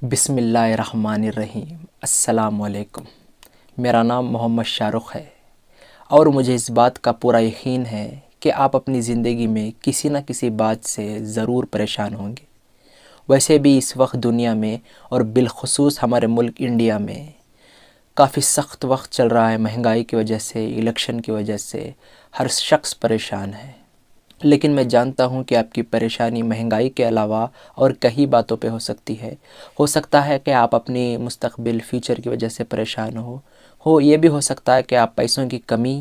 بسم اللہ الرحمن الرحیم۔ السلام علیکم۔ میرا نام محمد شاہ رخ ہے اور مجھے اس بات کا پورا یقین ہے کہ آپ اپنی زندگی میں کسی نہ کسی بات سے ضرور پریشان ہوں گے۔ ویسے بھی اس وقت دنیا میں اور بالخصوص ہمارے ملک انڈیا میں کافی سخت وقت چل رہا ہے۔ مہنگائی کی وجہ سے، الیکشن کی وجہ سے ہر شخص پریشان ہے۔ لیکن میں جانتا ہوں کہ آپ کی پریشانی مہنگائی کے علاوہ اور کئی باتوں پہ ہو سکتی ہے۔ ہو سکتا ہے کہ آپ اپنی مستقبل فیوچر کی وجہ سے پریشان ہو یہ بھی ہو سکتا ہے کہ آپ پیسوں کی کمی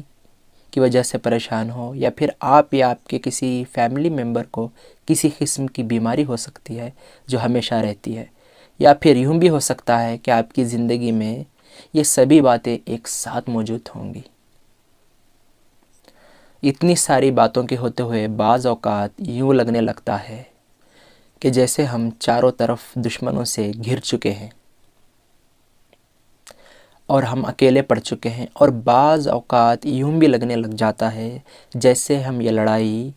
کی وجہ سے پریشان ہو، یا پھر آپ یا آپ کے کسی فیملی ممبر کو کسی قسم کی بیماری ہو سکتی ہے جو ہمیشہ رہتی ہے، یا پھر یوں بھی ہو سکتا ہے کہ آپ کی زندگی میں یہ سبھی باتیں ایک ساتھ موجود ہوں گی۔ اتنی ساری باتوں کے ہوتے ہوئے بعض اوقات یوں لگنے لگتا ہے کہ جیسے ہم چاروں طرف دشمنوں سے گھر چکے ہیں اور ہم اکیلے پڑ چکے ہیں، اور بعض اوقات یوں بھی لگنے لگ جاتا ہے جیسے ہم یہ لڑائی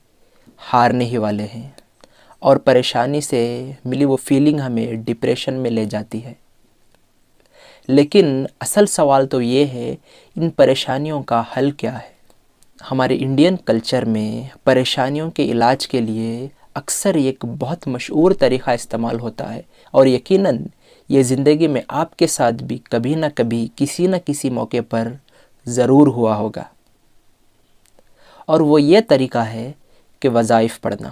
ہارنے ہی والے ہیں، اور پریشانی سے ملی وہ فیلنگ ہمیں ڈپریشن میں لے جاتی ہے۔ لیکن اصل سوال تو یہ ہے، ان پریشانیوں کا حل کیا ہے؟ ہمارے انڈین کلچر میں پریشانیوں کے علاج کے لیے اکثر ایک بہت مشہور طریقہ استعمال ہوتا ہے، اور یقیناً یہ زندگی میں آپ کے ساتھ بھی کبھی نہ کبھی کسی نہ کسی موقع پر ضرور ہوا ہوگا، اور وہ یہ طریقہ ہے کہ وظائف پڑھنا۔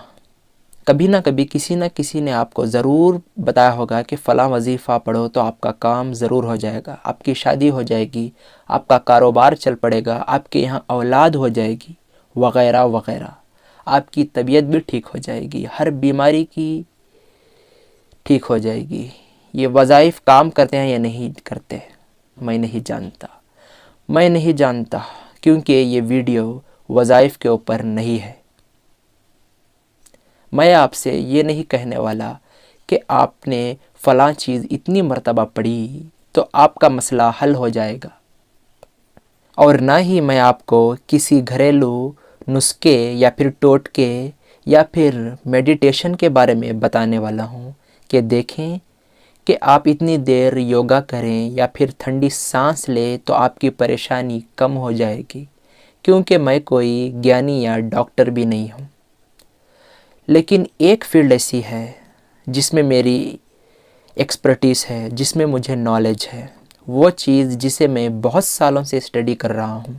کبھی نہ کبھی کسی نہ کسی نے آپ کو ضرور بتایا ہوگا کہ فلاں وظیفہ پڑھو تو آپ کا کام ضرور ہو جائے گا، آپ کی شادی ہو جائے گی، آپ کا کاروبار چل پڑے گا، آپ کے یہاں اولاد ہو جائے گی، وغیرہ وغیرہ۔ آپ کی طبیعت بھی ٹھیک ہو جائے گی، ہر بیماری کی ٹھیک ہو جائے گی۔ یہ وظائف کام کرتے ہیں یا نہیں کرتے، میں نہیں جانتا کیونکہ یہ ویڈیو وظائف کے اوپر نہیں ہے۔ میں آپ سے یہ نہیں کہنے والا کہ آپ نے فلاں چیز اتنی مرتبہ پڑھی تو آپ کا مسئلہ حل ہو جائے گا، اور نہ ہی میں آپ کو کسی گھریلو نسخے یا پھر ٹوٹکے یا پھر میڈیٹیشن کے بارے میں بتانے والا ہوں کہ دیکھیں کہ آپ اتنی دیر یوگا کریں یا پھر ٹھنڈی سانس لیں تو آپ کی پریشانی کم ہو جائے گی، کیونکہ میں کوئی گیانی یا ڈاکٹر بھی نہیں ہوں۔ لیکن ایک فیلڈ ایسی ہے جس میں میری ایکسپرٹیز ہے، جس میں مجھے نالج ہے، وہ چیز جسے میں بہت سالوں سے اسٹڈی کر رہا ہوں،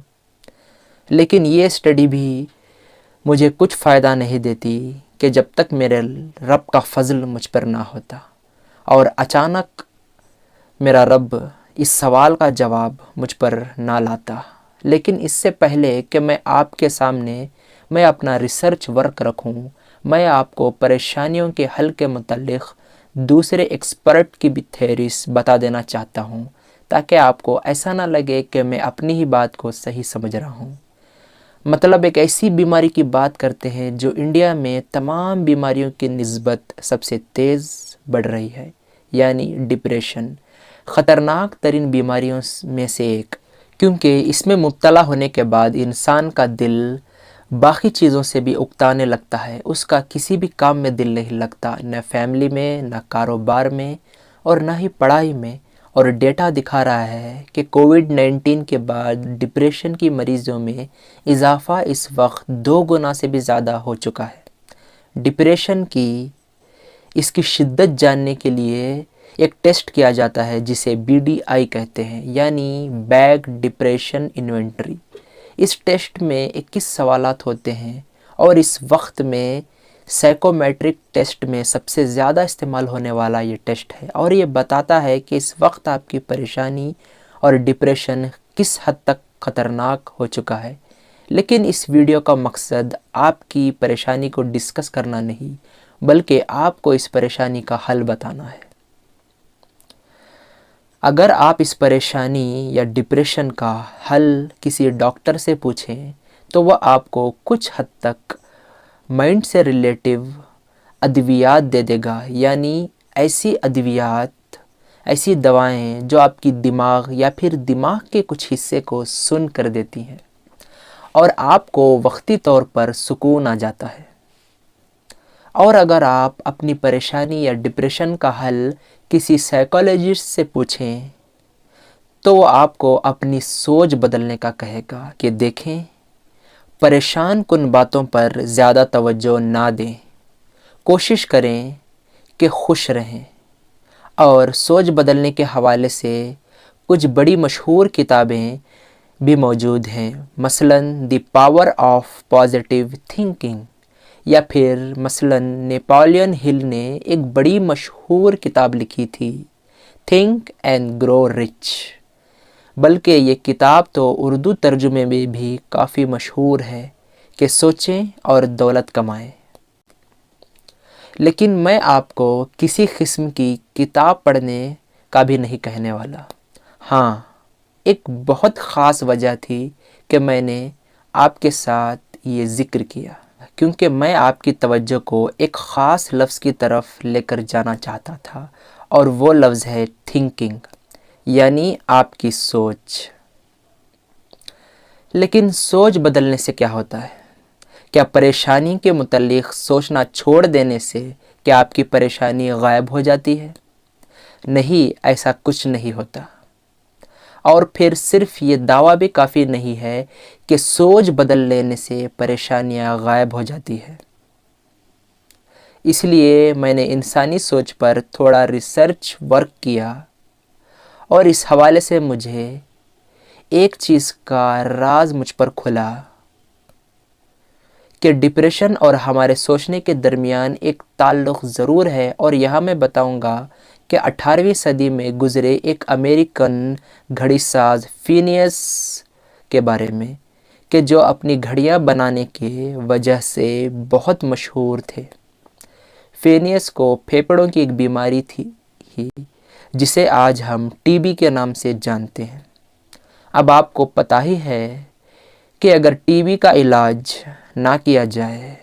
لیکن یہ اسٹڈی بھی مجھے کچھ فائدہ نہیں دیتی کہ جب تک میرے رب کا فضل مجھ پر نہ ہوتا، اور اچانک میرا رب اس سوال کا جواب مجھ پر نہ لاتا۔ لیکن اس سے پہلے کہ میں آپ کے سامنے اپنا ریسرچ ورک رکھوں، میں آپ کو پریشانیوں کے حل کے متعلق دوسرے ایکسپرٹ کی بھی تھیوریز بتا دینا چاہتا ہوں، تاکہ آپ کو ایسا نہ لگے کہ میں اپنی ہی بات کو صحیح سمجھ رہا ہوں۔ مطلب ایک ایسی بیماری کی بات کرتے ہیں جو انڈیا میں تمام بیماریوں کی نسبت سب سے تیز بڑھ رہی ہے، یعنی ڈپریشن، خطرناک ترین بیماریوں میں سے ایک، کیونکہ اس میں مبتلا ہونے کے بعد انسان کا دل باقی چیزوں سے بھی اکتانے لگتا ہے، اس کا کسی بھی کام میں دل نہیں لگتا، نہ فیملی میں، نہ کاروبار میں، اور نہ ہی پڑھائی میں۔ اور ڈیٹا دکھا رہا ہے کہ کووڈ-19 کے بعد ڈپریشن کی مریضوں میں اضافہ اس وقت 2 گنا سے بھی زیادہ ہو چکا ہے۔ ڈپریشن کی اس کی شدت جاننے کے لیے ایک ٹیسٹ کیا جاتا ہے جسے BDI کہتے ہیں، یعنی بیگ ڈپریشن انوینٹری۔ اس ٹیسٹ میں 21 سوالات ہوتے ہیں، اور اس وقت میں سائیکومیٹرک ٹیسٹ میں سب سے زیادہ استعمال ہونے والا یہ ٹیسٹ ہے، اور یہ بتاتا ہے کہ اس وقت آپ کی پریشانی اور ڈپریشن کس حد تک خطرناک ہو چکا ہے۔ لیکن اس ویڈیو کا مقصد آپ کی پریشانی کو ڈسکس کرنا نہیں، بلکہ آپ کو اس پریشانی کا حل بتانا ہے۔ اگر آپ اس پریشانی یا ڈپریشن کا حل کسی ڈاکٹر سے پوچھیں تو وہ آپ کو کچھ حد تک مائنڈ سے ریلیٹیو ادویات دے دے گا، یعنی ایسی ادویات، ایسی دوائیں جو آپ کی دماغ یا پھر دماغ کے کچھ حصے کو سن کر دیتی ہیں، اور آپ کو وقتی طور پر سکون آ جاتا ہے۔ اور اگر آپ اپنی پریشانی یا ڈپریشن کا حل کسی سائیکالوجسٹ سے پوچھیں تو وہ آپ کو اپنی سوچ بدلنے کا کہے گا کہ دیکھیں، پریشان کن باتوں پر زیادہ توجہ نہ دیں، کوشش کریں کہ خوش رہیں۔ اور سوچ بدلنے کے حوالے سے کچھ بڑی مشہور کتابیں بھی موجود ہیں، مثلاً the power of positive thinking, یا پھر مثلاً نیپولین ہل نے ایک بڑی مشہور کتاب لکھی تھی، تھنک اینڈ گرو رچ۔ بلکہ یہ کتاب تو اردو ترجمے میں بھی کافی مشہور ہے کہ سوچیں اور دولت کمائیں۔ لیکن میں آپ کو کسی قسم کی کتاب پڑھنے کا بھی نہیں کہنے والا۔ ہاں، ایک بہت خاص وجہ تھی کہ میں نے آپ کے ساتھ یہ ذکر کیا، کیونکہ میں آپ کی توجہ کو ایک خاص لفظ کی طرف لے کر جانا چاہتا تھا، اور وہ لفظ ہے تھنکنگ، یعنی آپ کی سوچ۔ لیکن سوچ بدلنے سے کیا ہوتا ہے؟ کیا پریشانی کے متعلق سوچنا چھوڑ دینے سے کیا آپ کی پریشانی غائب ہو جاتی ہے؟ نہیں، ایسا کچھ نہیں ہوتا۔ اور پھر صرف یہ دعویٰ بھی کافی نہیں ہے کہ سوچ بدل لینے سے پریشانیاں غائب ہو جاتی ہے۔ اس لیے میں نے انسانی سوچ پر تھوڑا ریسرچ ورک کیا، اور اس حوالے سے مجھے ایک چیز کا راز مجھ پر کھلا کہ ڈپریشن اور ہمارے سوچنے کے درمیان ایک تعلق ضرور ہے۔ اور یہاں میں بتاؤں گا کہ 18ویں صدی میں گزرے ایک امریکن گھڑی ساز فینیس کے بارے میں، کہ جو اپنی گھڑیاں بنانے کی وجہ سے بہت مشہور تھے۔ فینیس کو پھیپھڑوں کی ایک بیماری تھی جسے آج ہم ٹی بی کے نام سے جانتے ہیں۔ اب آپ کو پتہ ہی ہے کہ اگر ٹی بی کا علاج نہ کیا جائے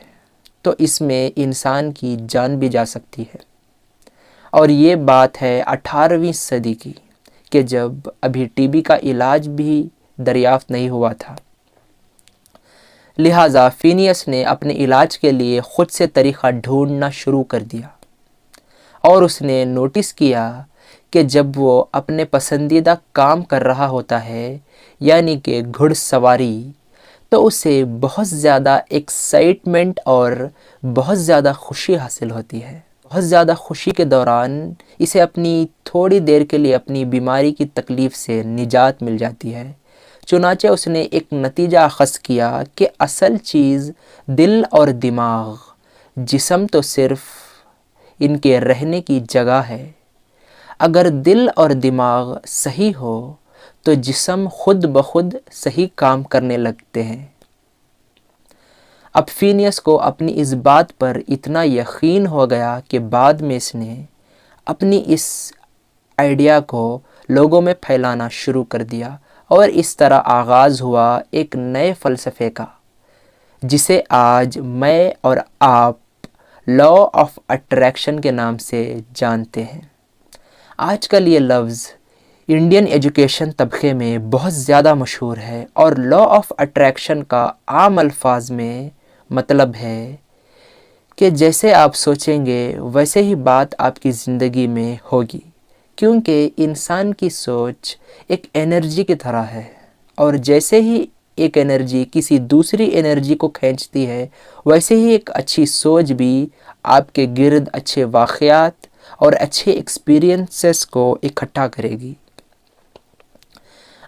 تو اس میں انسان کی جان بھی جا سکتی ہے۔ اور یہ بات ہے 18ویں صدی کی، کہ جب ابھی ٹی بی کا علاج بھی دریافت نہیں ہوا تھا۔ لہٰذا فینیس نے اپنے علاج کے لیے خود سے طریقہ ڈھونڈنا شروع کر دیا، اور اس نے نوٹس کیا کہ جب وہ اپنے پسندیدہ کام کر رہا ہوتا ہے، یعنی کہ گھڑ سواری، تو اسے بہت زیادہ ایکسائٹمنٹ اور بہت زیادہ خوشی حاصل ہوتی ہے۔ بہت زیادہ خوشی کے دوران اسے اپنی تھوڑی دیر کے لیے اپنی بیماری کی تکلیف سے نجات مل جاتی ہے۔ چنانچہ اس نے ایک نتیجہ اخذ کیا کہ اصل چیز دل اور دماغ، جسم تو صرف ان کے رہنے کی جگہ ہے۔ اگر دل اور دماغ صحیح ہو تو جسم خود بخود صحیح کام کرنے لگتے ہیں۔ اب فینیس کو اپنی اس بات پر اتنا یقین ہو گیا کہ بعد میں اس نے اپنی اس آئیڈیا کو لوگوں میں پھیلانا شروع کر دیا، اور اس طرح آغاز ہوا ایک نئے فلسفے کا، جسے آج میں اور آپ لا آف اٹریکشن کے نام سے جانتے ہیں۔ آج کل یہ لفظ انڈین ایجوکیشن طبقے میں بہت زیادہ مشہور ہے، اور لا آف اٹریکشن کا عام الفاظ میں مطلب ہے کہ جیسے آپ سوچیں گے ویسے ہی بات آپ کی زندگی میں ہوگی، کیونکہ انسان کی سوچ ایک انرجی کی طرح ہے، اور جیسے ہی ایک انرجی کسی دوسری انرجی کو کھینچتی ہے، ویسے ہی ایک اچھی سوچ بھی آپ کے گرد اچھے واقعات اور اچھے ایکسپیرینسز کو اکٹھا کرے گی۔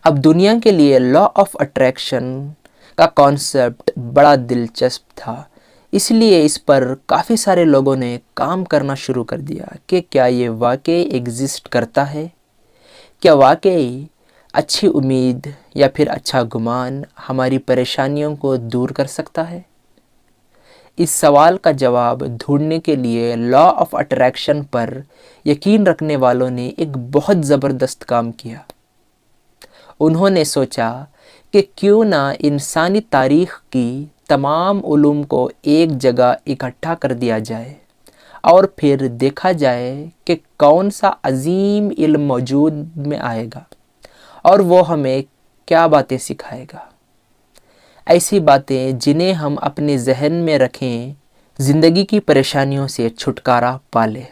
اب دنیا کے لیے لا آف اٹریکشن کا کانسیپٹ بڑا دلچسپ تھا، اس لیے اس پر کافی سارے لوگوں نے کام کرنا شروع کر دیا کہ کیا یہ واقعی ایگزسٹ کرتا ہے؟ کیا واقعی اچھی امید یا پھر اچھا گمان ہماری پریشانیوں کو دور کر سکتا ہے؟ اس سوال کا جواب ڈھونڈنے کے لیے لا آف اٹریکشن پر یقین رکھنے والوں نے ایک بہت زبردست کام کیا۔ انہوں نے سوچا کہ کیوں نہ انسانی تاریخ کی تمام علوم کو ایک جگہ اکٹھا کر دیا جائے، اور پھر دیکھا جائے کہ کون سا عظیم علم موجود میں آئے گا، اور وہ ہمیں کیا باتیں سکھائے گا۔ ایسی باتیں جنہیں ہم اپنے ذہن میں رکھیں زندگی کی پریشانیوں سے چھٹکارا پا لے۔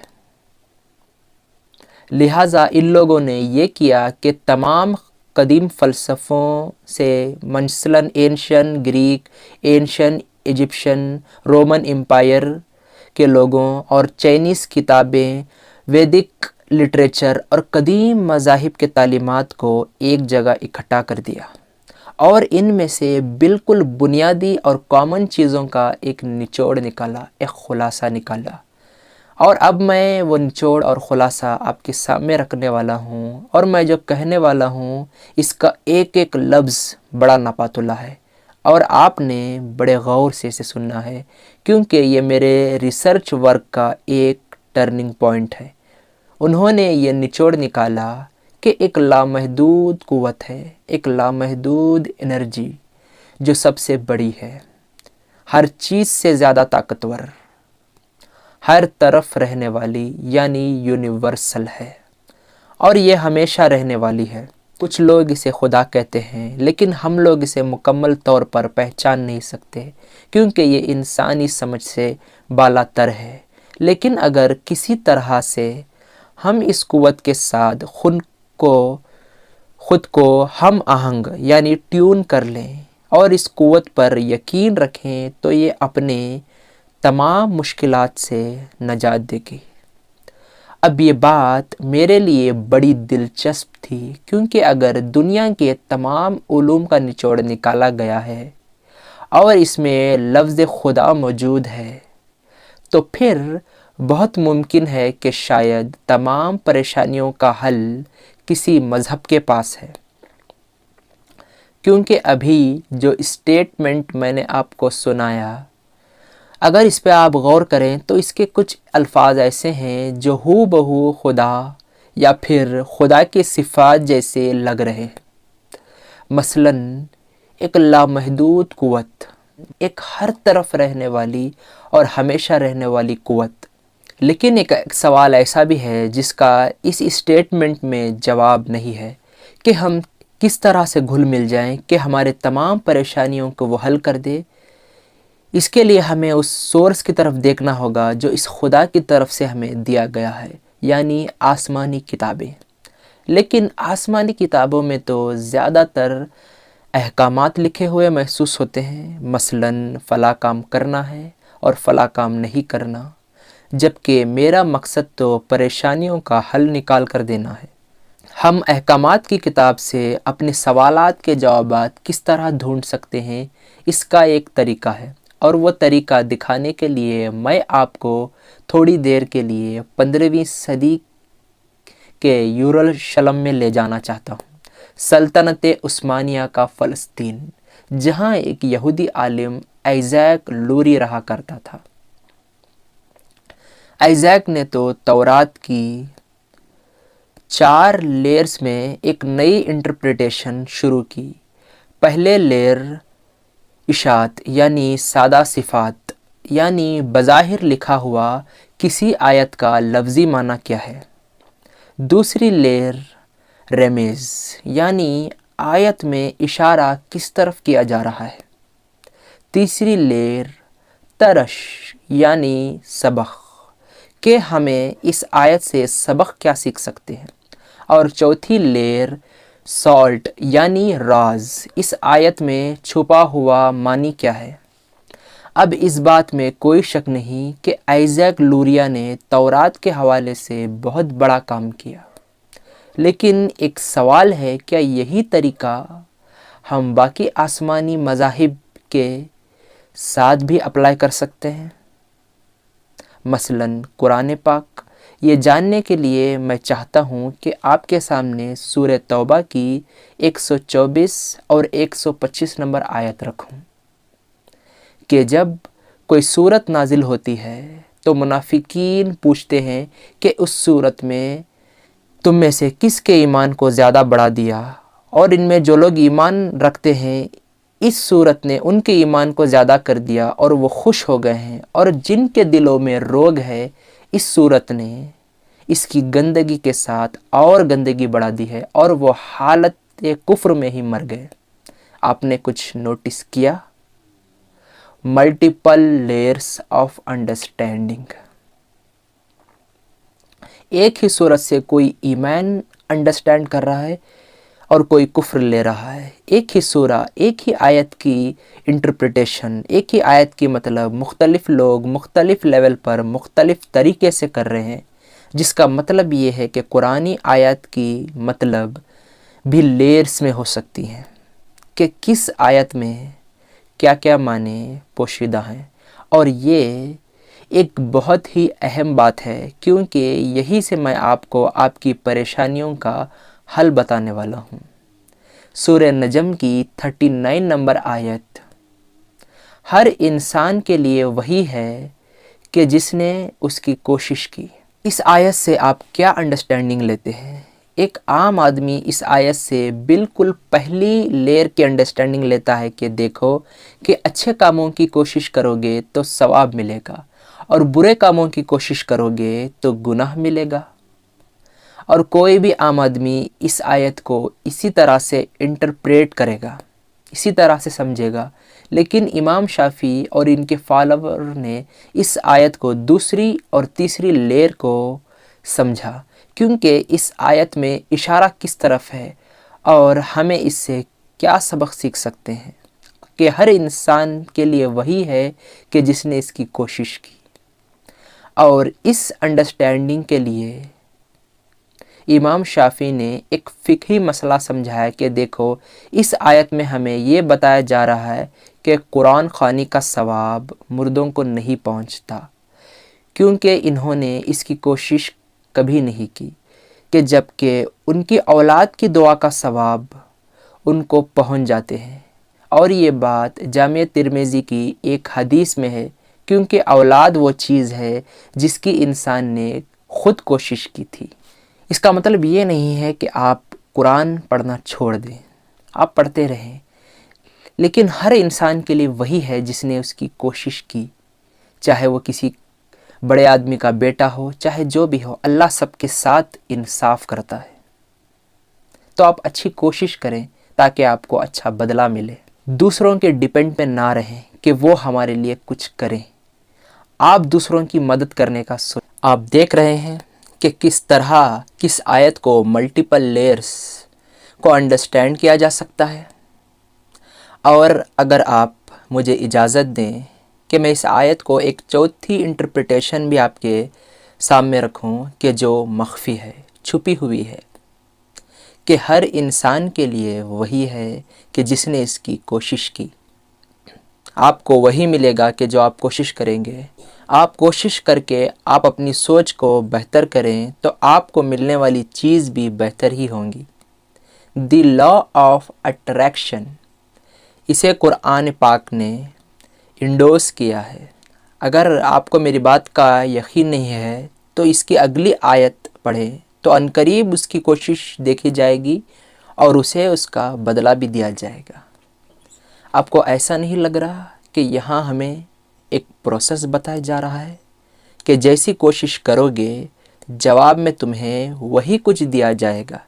لہٰذا ان لوگوں نے یہ کیا کہ تمام قدیم فلسفوں سے مثلاً ancient Greek, ancient Egyptian, Roman empire کے لوگوں اور چائنیز کتابیں، ویدک لٹریچر اور قدیم مذاہب کے تعلیمات کو ایک جگہ اکٹھا کر دیا اور ان میں سے بالکل بنیادی اور کامن چیزوں کا ایک نچوڑ نکالا، ایک خلاصہ نکالا۔ اور اب میں وہ نچوڑ اور خلاصہ آپ کے سامنے رکھنے والا ہوں، اور میں جو کہنے والا ہوں اس کا ایک ایک لفظ بڑا ناپات اللہ ہے، اور آپ نے بڑے غور سے اسے سننا ہے، کیونکہ یہ میرے ریسرچ ورک کا ایک ٹرننگ پوائنٹ ہے۔ انہوں نے یہ نچوڑ نکالا کہ ایک لامحدود قوت ہے، ایک لامحدود انرجی جو سب سے بڑی ہے، ہر چیز سے زیادہ طاقتور، ہر طرف رہنے والی، یعنی یونیورسل ہے، اور یہ ہمیشہ رہنے والی ہے۔ کچھ لوگ اسے خدا کہتے ہیں، لیکن ہم لوگ اسے مکمل طور پر پہچان نہیں سکتے کیونکہ یہ انسانی سمجھ سے بالا تر ہے۔ لیکن اگر کسی طرح سے ہم اس قوت کے ساتھ خود کو ہم آہنگ یعنی ٹیون کر لیں اور اس قوت پر یقین رکھیں تو یہ اپنے تمام مشکلات سے نجات دے گی۔ اب یہ بات میرے لیے بڑی دلچسپ تھی کیونکہ اگر دنیا کے تمام علوم کا نچوڑ نکالا گیا ہے اور اس میں لفظ خدا موجود ہے تو پھر بہت ممکن ہے کہ شاید تمام پریشانیوں کا حل کسی مذہب کے پاس ہے، کیونکہ ابھی جو اسٹیٹمنٹ میں نے آپ کو سنایا، اگر اس پہ آپ غور کریں تو اس کے کچھ الفاظ ایسے ہیں جو ہو بہو خدا یا پھر خدا کی صفات جیسے لگ رہے ہیں۔ مثلاً ایک لامحدود قوت، ایک ہر طرف رہنے والی اور ہمیشہ رہنے والی قوت۔ لیکن ایک سوال ایسا بھی ہے جس کا اس اسٹیٹمنٹ میں جواب نہیں ہے کہ ہم کس طرح سے گھل مل جائیں کہ ہمارے تمام پریشانیوں کو وہ حل کر دے۔ اس کے لیے ہمیں اس سورس کی طرف دیکھنا ہوگا جو اس خدا کی طرف سے ہمیں دیا گیا ہے، یعنی آسمانی کتابیں۔ لیکن آسمانی کتابوں میں تو زیادہ تر احکامات لکھے ہوئے محسوس ہوتے ہیں، مثلاً فلاں کام کرنا ہے اور فلاں کام نہیں کرنا، جبکہ میرا مقصد تو پریشانیوں کا حل نکال کر دینا ہے۔ ہم احکامات کی کتاب سے اپنے سوالات کے جوابات کس طرح ڈھونڈ سکتے ہیں، اس کا ایک طریقہ ہے، اور وہ طریقہ دکھانے کے لیے میں آپ کو تھوڑی دیر کے لیے 15ویں صدی کے یروشلم میں لے جانا چاہتا ہوں، سلطنت عثمانیہ کا فلسطین، جہاں ایک یہودی عالم آئزیک لوری رہا کرتا تھا۔ آئزیک نے تو تورات کی 4 لیئرز میں ایک نئی انٹرپریٹیشن شروع کی۔ پہلے لیئر اشاعت یعنی سادہ صفات، یعنی بظاہر لکھا ہوا کسی آیت کا لفظی معنی کیا ہے۔ دوسری لیئر رمیز، یعنی آیت میں اشارہ کس طرف کیا جا رہا ہے۔ تیسری لیئر ترش یعنی سبق، کہ ہمیں اس آیت سے سبق کیا سیکھ سکتے ہیں۔ اور چوتھی لیئر سالٹ یعنی راز، اس آیت میں چھپا ہوا معنی کیا ہے۔ اب اس بات میں کوئی شک نہیں کہ آئزیک لوریا نے تورات کے حوالے سے بہت بڑا کام کیا، لیکن ایک سوال ہے، کیا یہی طریقہ ہم باقی آسمانی مذاہب کے ساتھ بھی اپلائی کر سکتے ہیں؟ مثلاً قرآن پاک۔ یہ جاننے کے لیے میں چاہتا ہوں کہ آپ کے سامنے سورہ توبہ کی 124 اور 125 نمبر آیت رکھوں کہ جب کوئی صورت نازل ہوتی ہے تو منافقین پوچھتے ہیں کہ اس صورت میں تم میں سے کس کے ایمان کو زیادہ بڑھا دیا، اور ان میں جو لوگ ایمان رکھتے ہیں اس صورت نے ان کے ایمان کو زیادہ کر دیا اور وہ خوش ہو گئے ہیں، اور جن کے دلوں میں روگ ہے اس صورت نے اس کی گندگی کے ساتھ اور گندگی بڑھا دی ہے اور وہ حالت کفر میں ہی مر گئے۔ آپ نے کچھ نوٹس کیا؟ Multiple layers of understanding. ایک ہی صورت سے کوئی ایمان انڈرسٹینڈ کر رہا ہے اور کوئی کفر لے رہا ہے۔ ایک ہی سورہ، ایک ہی آیت کی انٹرپریٹیشن، ایک ہی آیت کی مطلب مختلف لوگ مختلف لیول پر مختلف طریقے سے کر رہے ہیں، جس کا مطلب یہ ہے کہ قرآنی آیت کی مطلب بھی لیئرز میں ہو سکتی ہیں کہ کس آیت میں کیا کیا معنی پوشیدہ ہیں۔ اور یہ ایک بہت ہی اہم بات ہے، کیونکہ یہی سے میں آپ کو آپ کی پریشانیوں کا حل بتانے والا ہوں۔ سورہ نجم کی 39 نمبر آیت، ہر انسان کے لیے وہی ہے کہ جس نے اس کی کوشش کی۔ اس آیت سے آپ کیا انڈرسٹینڈنگ لیتے ہیں؟ ایک عام آدمی اس آیت سے بالکل پہلی لیئر کی انڈرسٹینڈنگ لیتا ہے کہ دیکھو کہ اچھے کاموں کی کوشش کرو گے تو ثواب ملے گا، اور برے کاموں کی کوشش کرو گے تو گناہ ملے گا۔ اور کوئی بھی عام آدمی اس آیت کو اسی طرح سے انٹرپریٹ کرے گا، اسی طرح سے سمجھے گا، لیکن امام شافعی اور ان کے فالوور نے اس آیت کو دوسری اور تیسری لیئر کو سمجھا، کیونکہ اس آیت میں اشارہ کس طرف ہے اور ہمیں اس سے کیا سبق سیکھ سکتے ہیں کہ ہر انسان کے لیے وہی ہے کہ جس نے اس کی کوشش کی۔ اور اس انڈرسٹینڈنگ کے لیے امام شافعی نے ایک فقہی مسئلہ سمجھایا کہ دیکھو اس آیت میں ہمیں یہ بتایا جا رہا ہے کہ قرآن خوانی کا ثواب مردوں کو نہیں پہنچتا، کیونکہ انہوں نے اس کی کوشش کبھی نہیں کی، کہ جبکہ ان کی اولاد کی دعا کا ثواب ان کو پہنچ جاتے ہیں۔ اور یہ بات جامع ترمذی کی ایک حدیث میں ہے، کیونکہ اولاد وہ چیز ہے جس کی انسان نے خود کوشش کی تھی۔ اس کا مطلب یہ نہیں ہے کہ آپ قرآن پڑھنا چھوڑ دیں، آپ پڑھتے رہیں، لیکن ہر انسان کے لیے وہی ہے جس نے اس کی کوشش کی، چاہے وہ کسی بڑے آدمی کا بیٹا ہو، چاہے جو بھی ہو، اللہ سب کے ساتھ انصاف کرتا ہے۔ تو آپ اچھی کوشش کریں تاکہ آپ کو اچھا بدلہ ملے۔ دوسروں کے ڈیپینڈ پہ نہ رہیں کہ وہ ہمارے لیے کچھ کریں، آپ دوسروں کی مدد کرنے کا سوچیں۔ آپ دیکھ رہے ہیں کہ کس طرح کس آیت کو ملٹیپل لیئرز کو انڈرسٹینڈ کیا جا سکتا ہے۔ اور اگر آپ مجھے اجازت دیں کہ میں اس آیت کو ایک چوتھی انٹرپریٹیشن بھی آپ کے سامنے رکھوں کہ جو مخفی ہے، چھپی ہوئی ہے، کہ ہر انسان کے لیے وہی ہے کہ جس نے اس کی کوشش کی۔ آپ کو وہی ملے گا کہ جو آپ کوشش کریں گے۔ آپ کوشش کر کے آپ اپنی سوچ کو بہتر کریں تو آپ کو ملنے والی چیز بھی بہتر ہی ہوں گی۔ دی لا آف اٹریکشن، اسے قرآن پاک نے انڈورس کیا ہے۔ اگر آپ کو میری بات کا یقین نہیں ہے تو اس کی اگلی آیت پڑھیں تو عنقریب اس کی کوشش دیکھی جائے گی اور اسے اس کا بدلہ بھی دیا جائے گا۔ آپ کو ایسا نہیں لگ رہا کہ یہاں ہمیں ایک پروسیس بتایا جا رہا ہے کہ جیسی کوشش کرو گے جواب میں تمہیں وہی کچھ دیا جائے گا۔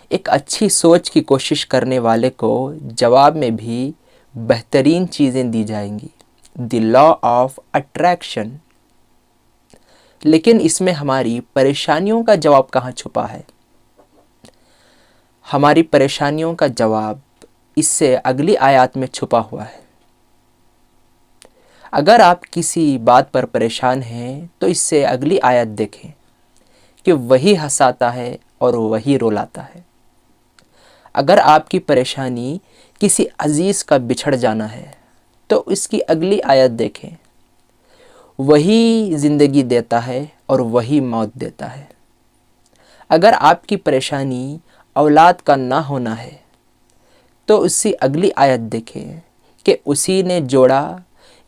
ایک اچھی سوچ کی کوشش کرنے والے کو جواب میں بھی بہترین چیزیں دی جائیں گی۔ دی لا آف اٹریکشن۔ لیکن اس میں ہماری پریشانیوں کا جواب کہاں چھپا ہے؟ ہماری پریشانیوں کا جواب اس سے اگلی آیات میں چھپا ہوا ہے۔ اگر آپ کسی بات پر پریشان ہیں تو اس سے اگلی آیت دیکھیں کہ وہی ہنساتا ہے اور وہی رلاتا ہے۔ اگر آپ کی پریشانی کسی عزیز کا بچھڑ جانا ہے تو اس کی اگلی آیت دیکھیں، وہی زندگی دیتا ہے اور وہی موت دیتا ہے۔ اگر آپ کی پریشانی اولاد کا نہ ہونا ہے تو اس کی اگلی آیت دیکھیں کہ اسی نے جوڑا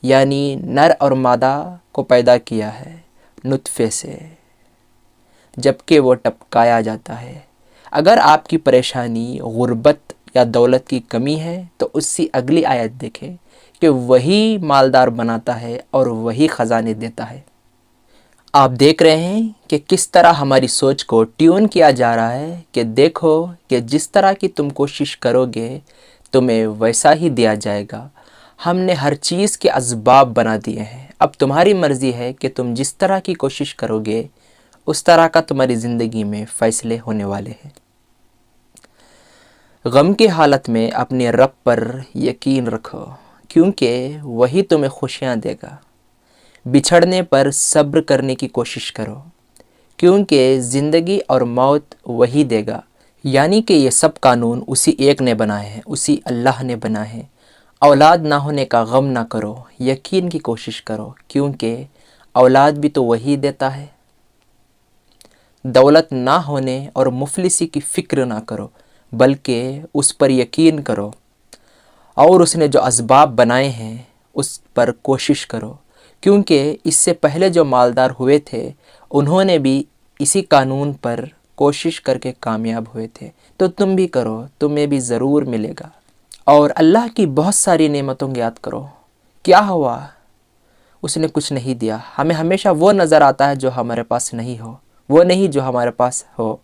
یعنی نر اور مادہ کو پیدا کیا ہے نطفے سے، جبکہ وہ ٹپکایا جاتا ہے۔ اگر آپ کی پریشانی غربت یا دولت کی کمی ہے تو اس کی اگلی آیت دیکھیں کہ وہی مالدار بناتا ہے اور وہی خزانے دیتا ہے۔ آپ دیکھ رہے ہیں کہ کس طرح ہماری سوچ کو ٹیون کیا جا رہا ہے کہ دیکھو کہ جس طرح کی تم کوشش کرو گے تمہیں ویسا ہی دیا جائے گا۔ ہم نے ہر چیز کے اسباب بنا دیے ہیں، اب تمہاری مرضی ہے کہ تم جس طرح کی کوشش کرو گے اس طرح کا تمہاری زندگی میں فیصلے ہونے والے ہیں۔ غم کی حالت میں اپنے رب پر یقین رکھو، کیونکہ وہی تمہیں خوشیاں دے گا۔ بچھڑنے پر صبر کرنے کی کوشش کرو، کیونکہ زندگی اور موت وہی دے گا، یعنی کہ یہ سب قانون اسی ایک نے بنائے ہیں، اسی اللہ نے بنائے ہیں۔ اولاد نہ ہونے کا غم نہ کرو، یقین کی کوشش کرو، کیونکہ اولاد بھی تو وہی دیتا ہے۔ دولت نہ ہونے اور مفلسی کی فکر نہ کرو، بلکہ اس پر یقین کرو، اور اس نے جو اسباب بنائے ہیں اس پر کوشش کرو، کیونکہ اس سے پہلے جو مالدار ہوئے تھے انہوں نے بھی اسی قانون پر کوشش کر کے کامیاب ہوئے تھے، تو تم بھی کرو، تمہیں بھی ضرور ملے گا۔ اور اللہ کی بہت ساری نعمتوں کو یاد کرو۔ کیا ہوا؟ اس نے کچھ نہیں دیا۔ ہمیں ہمیشہ وہ نظر آتا ہے جو ہمارے پاس نہیں ہو، وہ نہیں جو ہمارے پاس ہو۔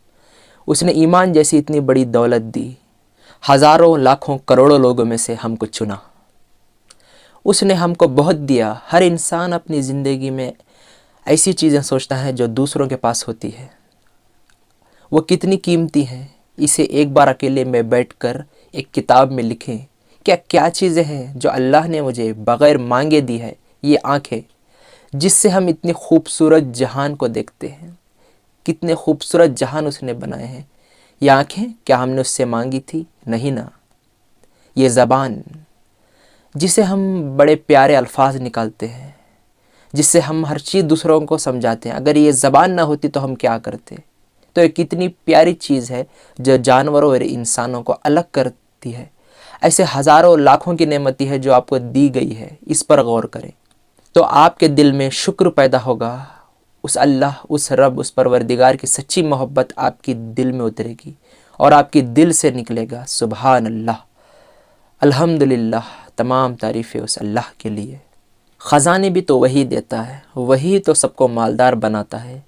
اس نے ایمان جیسی اتنی بڑی دولت دی، ہزاروں لاکھوں کروڑوں لوگوں میں سے ہم کو چنا۔ اس نے ہم کو بہت دیا۔ ہر انسان اپنی زندگی میں ایسی چیزیں سوچتا ہے جو دوسروں کے پاس ہوتی ہے، وہ کتنی قیمتی ہیں۔ اسے ایک بار اکیلے میں بیٹھ کر ایک کتاب میں لکھیں، کیا چیزیں ہیں جو اللہ نے مجھے بغیر مانگے دی ہے۔ یہ آنکھیں جس سے ہم اتنی خوبصورت جہان کو دیکھتے ہیں، کتنے خوبصورت جہان اس نے بنائے ہیں۔ یہ آنکھیں کیا ہم نے اس سے مانگی تھی؟ نہیں نا۔ یہ زبان جسے ہم بڑے پیارے الفاظ نکالتے ہیں، جس سے ہم ہر چیز دوسروں کو سمجھاتے ہیں، اگر یہ زبان نہ ہوتی تو ہم کیا کرتے؟ تو یہ کتنی پیاری چیز ہے جو جانوروں اور انسانوں کو الگ کرتی ہے۔ ایسے ہزاروں لاکھوں کی نعمتی ہے جو آپ کو دی گئی ہے، اس پر غور کریں تو آپ کے دل میں شکر پیدا ہوگا۔ اس اللہ، اس رب، اس پروردگار کی سچی محبت آپ کی دل میں اترے گی اور آپ کی دل سے نکلے گا سبحان اللہ، الحمدللہ، تمام تعریفیں اس اللہ کے لیے۔ خزانے بھی تو وہی دیتا ہے، وہی تو سب کو مالدار بناتا ہے۔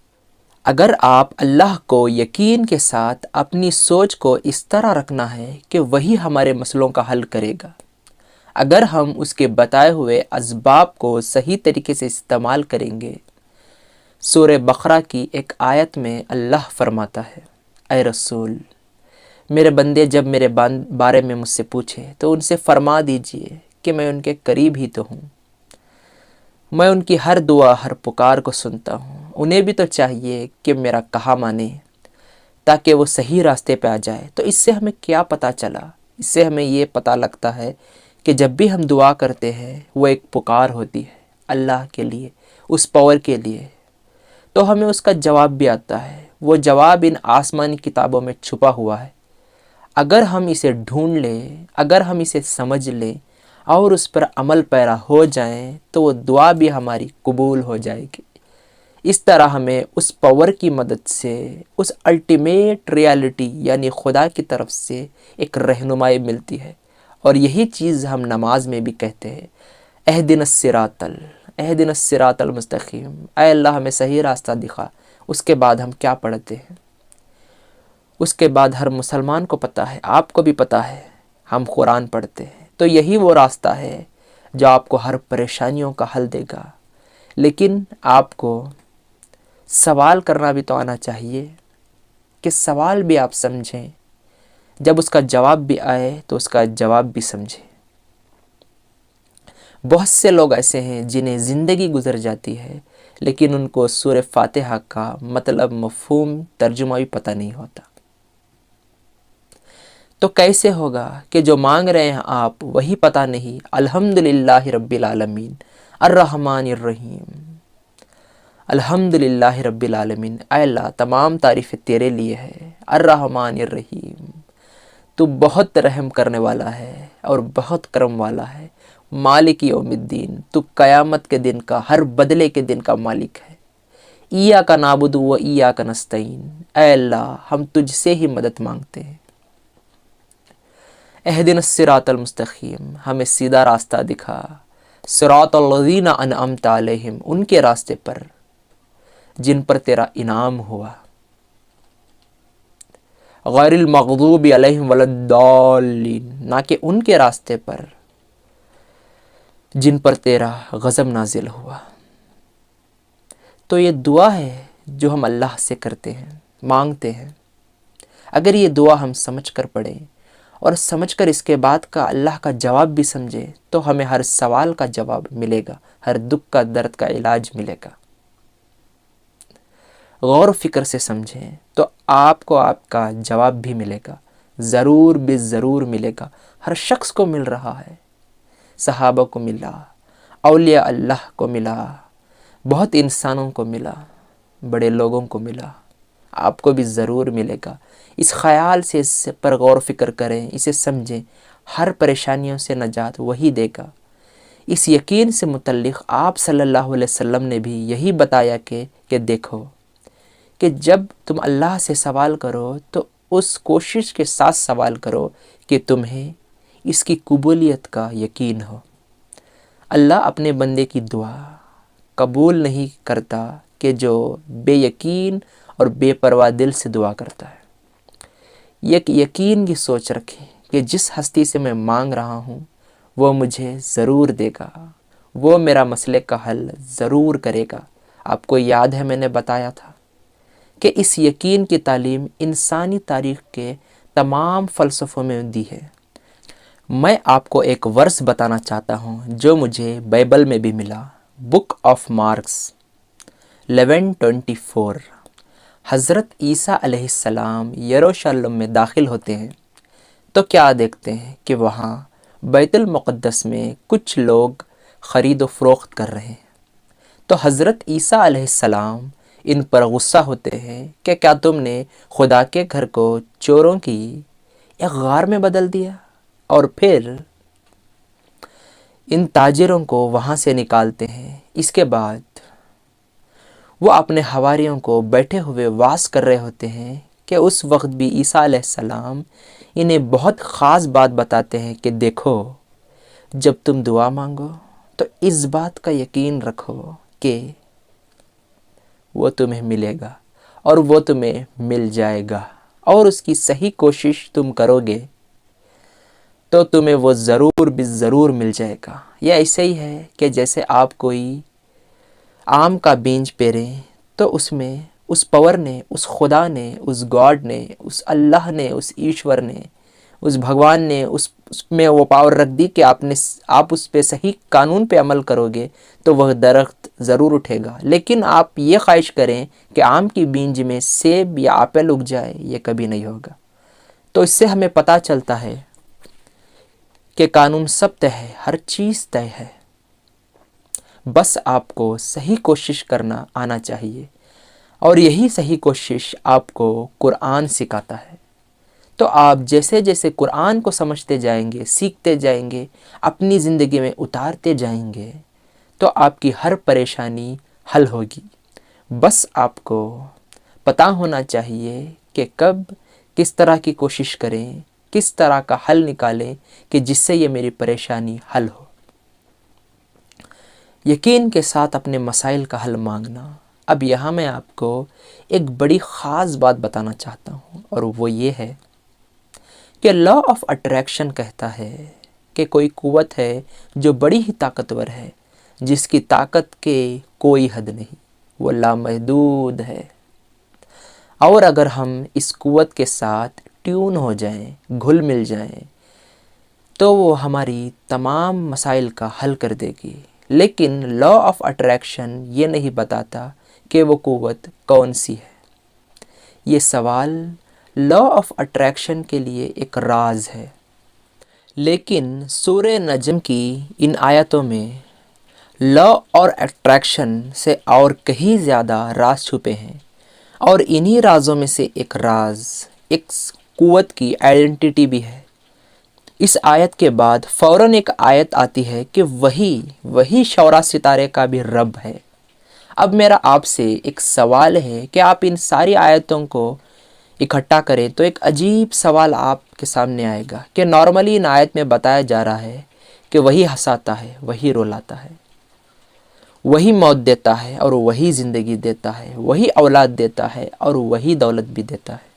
اگر آپ اللہ کو یقین کے ساتھ اپنی سوچ کو اس طرح رکھنا ہے کہ وہی ہمارے مسئلوں کا حل کرے گا، اگر ہم اس کے بتائے ہوئے اسباب کو صحیح طریقے سے استعمال کریں گے۔ سورہ بقرہ کی ایک آیت میں اللہ فرماتا ہے، اے رسول، میرے بندے جب میرے بارے میں مجھ سے پوچھے تو ان سے فرما دیجئے کہ میں ان کے قریب ہی تو ہوں، میں ان کی ہر دعا، ہر پکار کو سنتا ہوں۔ انہیں بھی تو چاہیے کہ میرا کہا مانے تاکہ وہ صحیح راستے پہ آ جائے۔ تو اس سے ہمیں کیا پتہ چلا؟ اس سے ہمیں یہ پتہ لگتا ہے کہ جب بھی ہم دعا کرتے ہیں وہ ایک پکار ہوتی ہے اللہ کے لیے، اس پاور کے لیے، تو ہمیں اس کا جواب بھی آتا ہے۔ وہ جواب ان آسمانی کتابوں میں چھپا ہوا ہے۔ اگر ہم اسے ڈھونڈ لیں، اگر ہم اسے سمجھ لیں اور اس پر عمل پیرا ہو جائیں تو وہ دعا بھی ہماری قبول ہو جائے گی۔ اس طرح ہمیں اس پاور کی مدد سے، اس الٹیمیٹ ریالٹی یعنی خدا کی طرف سے ایک رہنمائی ملتی ہے، اور یہی چیز ہم نماز میں بھی کہتے ہیں، اہدنا الصراط المستقیم، اے اللہ ہمیں صحیح راستہ دکھا۔ اس کے بعد ہم کیا پڑھتے ہیں؟ اس کے بعد ہر مسلمان کو پتہ ہے، آپ کو بھی پتہ ہے، ہم قرآن پڑھتے ہیں۔ تو یہی وہ راستہ ہے جو آپ کو ہر پریشانیوں کا حل دے گا، لیکن آپ کو سوال کرنا بھی تو آنا چاہیے کہ سوال بھی آپ سمجھیں، جب اس کا جواب بھی آئے تو اس کا جواب بھی سمجھیں۔ بہت سے لوگ ایسے ہیں جنہیں زندگی گزر جاتی ہے لیکن ان کو سورہ فاتحہ کا مطلب، مفہوم، ترجمہ بھی پتہ نہیں ہوتا۔ تو کیسے ہوگا کہ جو مانگ رہے ہیں آپ وہی پتہ نہیں؟ الحمدللہ رب العالمین الرحمن الرحیم، الحمدللہ رب العالمین، اے اللہ تمام تعریفیں تیرے لیے ہے، الرحمن الرحیم، تو بہت رحم کرنے والا ہے اور بہت کرم والا ہے، مالک یوم الدین، تو قیامت کے دن کا، ہر بدلے کے دن کا مالک ہے، ایاک نعبد و ایاک نستعین، اے اللہ ہم تجھ سے ہی مدد مانگتے ہیں۔ اہدنا الصراط المستقیم، ہمیں سیدھا راستہ دکھا، صراط الذین انعمت علیہم، ان کے راستے پر جن پر تیرا انعام ہوا، غیر المغضوب علیہم ولا الضالین، نہ کہ ان کے راستے پر جن پر تیرا غضب نازل ہوا۔ تو یہ دعا ہے جو ہم اللہ سے کرتے ہیں، مانگتے ہیں۔ اگر یہ دعا ہم سمجھ کر پڑھیں اور سمجھ کر اس کے بعد کا اللہ کا جواب بھی سمجھے تو ہمیں ہر سوال کا جواب ملے گا، ہر دکھ کا درد کا علاج ملے گا۔ غور و فکر سے سمجھیں تو آپ کو آپ کا جواب بھی ملے گا، ضرور بے ضرور ملے گا۔ ہر شخص کو مل رہا ہے، صحابہ کو ملا، اولیاء اللہ کو ملا، بہت انسانوں کو ملا، بڑے لوگوں کو ملا، آپ کو بھی ضرور ملے گا۔ اس خیال سے اس پر غور و فکر کریں، اسے سمجھیں۔ ہر پریشانیوں سے نجات وہی دے گا۔ اس یقین سے متعلق آپ صلی اللہ علیہ وسلم نے بھی یہی بتایا کہ دیکھو کہ جب تم اللہ سے سوال کرو تو اس کوشش کے ساتھ سوال کرو کہ تمہیں اس کی قبولیت کا یقین ہو۔ اللہ اپنے بندے کی دعا قبول نہیں کرتا کہ جو بے یقین اور بے پرواہ دل سے دعا کرتا ہے۔ ایک یقین کی سوچ رکھیں کہ جس ہستی سے میں مانگ رہا ہوں وہ مجھے ضرور دے گا، وہ میرا مسئلے کا حل ضرور کرے گا۔ آپ کو یاد ہے میں نے بتایا تھا کہ اس یقین کی تعلیم انسانی تاریخ کے تمام فلسفوں میں دی ہے۔ میں آپ کو ایک ورس بتانا چاہتا ہوں جو مجھے بائبل میں بھی ملا، بک آف مارکس 11:24۔ حضرت عیسیٰ علیہ السلام یروشلم میں داخل ہوتے ہیں تو کیا دیکھتے ہیں کہ وہاں بیت المقدس میں کچھ لوگ خرید و فروخت کر رہے ہیں۔ تو حضرت عیسیٰ علیہ السلام ان پر غصہ ہوتے ہیں کہ کیا تم نے خدا کے گھر کو چوروں کی ایک غار میں بدل دیا؟ اور پھر ان تاجروں کو وہاں سے نکالتے ہیں۔ اس کے بعد وہ اپنے حواریوں کو بیٹھے ہوئے واعظ کر رہے ہوتے ہیں کہ اس وقت بھی عیسیٰ علیہ السلام انہیں بہت خاص بات بتاتے ہیں کہ دیکھو جب تم دعا مانگو تو اس بات کا یقین رکھو کہ وہ تمہیں ملے گا اور وہ تمہیں مل جائے گا، اور اس کی صحیح کوشش تم کرو گے تو تمہیں وہ ضرور بھی ضرور مل جائے گا۔ یہ ایسے ہی ہے کہ جیسے آپ کوئی آم کا بیج پیریں تو اس میں اس پاور نے، اس خدا نے، اس گاڈ نے، اس اللہ نے، اس ایشور نے، اس بھگوان نے اس میں وہ پاور رکھ دی کہ آپ اس پہ صحیح قانون پہ عمل کرو گے تو وہ درخت ضرور اٹھے گا۔ لیکن آپ یہ خواہش کریں کہ آم کی بیج میں سیب یا ایپل اگ جائے، یہ کبھی نہیں ہوگا۔ تو اس سے ہمیں پتہ چلتا ہے کہ قانون سب طے ہے، ہر چیز طے ہے، بس آپ کو صحیح کوشش کرنا آنا چاہیے، اور یہی صحیح کوشش آپ کو قرآن سکھاتا ہے۔ تو آپ جیسے جیسے قرآن کو سمجھتے جائیں گے، سیکھتے جائیں گے، اپنی زندگی میں اتارتے جائیں گے تو آپ کی ہر پریشانی حل ہوگی۔ بس آپ کو پتہ ہونا چاہیے کہ کب کس طرح کی کوشش کریں، کس طرح کا حل نکالیں کہ جس سے یہ میری پریشانی حل ہو۔ یقین کے ساتھ اپنے مسائل کا حل مانگنا۔ اب یہاں میں آپ کو ایک بڑی خاص بات بتانا چاہتا ہوں، اور وہ یہ ہے کہ لا آف اٹریکشن کہتا ہے کہ کوئی قوت ہے جو بڑی ہی طاقتور ہے، جس کی طاقت کے کوئی حد نہیں، وہ لامحدود ہے۔ اور اگر ہم اس قوت کے ساتھ ٹیون ہو جائیں، گھل مل جائیں، تو وہ ہماری تمام مسائل کا حل کر دے گی۔ لیکن لا آف اٹریکشن یہ نہیں بتاتا کہ وہ قوت کون سی ہے۔ یہ سوال لا آف اٹریکشن کے لیے ایک راز ہے، لیکن سورہ نجم کی ان آیتوں میں لا اور اٹریکشن سے اور کہیں زیادہ راز چھپے ہیں، اور انہی رازوں میں سے ایک راز ایک قوت کی آئیڈینٹی بھی ہے۔ اس آیت کے بعد فوراً ایک آیت آتی ہے کہ وہی شعرا ستارے کا بھی رب ہے۔ اب میرا آپ سے ایک سوال ہے کہ آپ ان ساری آیتوں کو اکٹھا کریں تو ایک عجیب سوال آپ کے سامنے آئے گا کہ نارملی ان آیت میں بتایا جا رہا ہے کہ وہی ہنساتا ہے، وہی رلاتا ہے، وہی موت دیتا ہے اور وہی زندگی دیتا ہے، وہی اولاد دیتا ہے اور وہی دولت بھی دیتا ہے۔